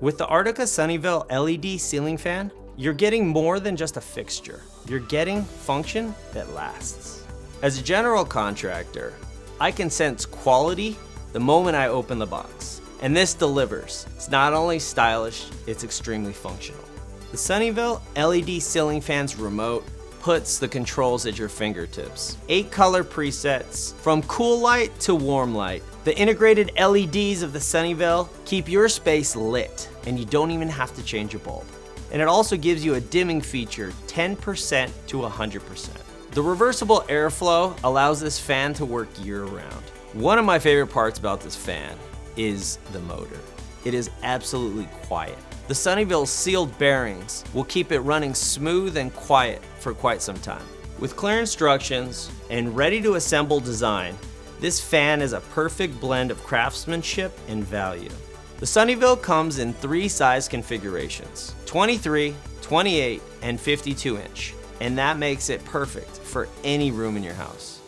With the Artika Sunnyvale LED ceiling fan, you're getting more than just a fixture. You're getting function that lasts. As a general contractor, I can sense quality the moment I open the box. And this delivers. It's not only stylish, it's extremely functional. The Sunnyvale LED ceiling fan's remote puts the controls at your fingertips. 8 color presets, from cool light to warm light. The integrated LEDs of the Sunnyvale keep your space lit, and you don't even have to change a bulb. And it also gives you a dimming feature 10% to 100%. The reversible airflow allows this fan to work year-round. One of my favorite parts about this fan is the motor. It is absolutely quiet. The Sunnyvale's sealed bearings will keep it running smooth and quiet for quite some time. With clear instructions and ready-to-assemble design, this fan is a perfect blend of craftsmanship and value. The Sunnyvale comes in 3 size configurations: 23, 28, and 52 inch, and that makes it perfect for any room in your house.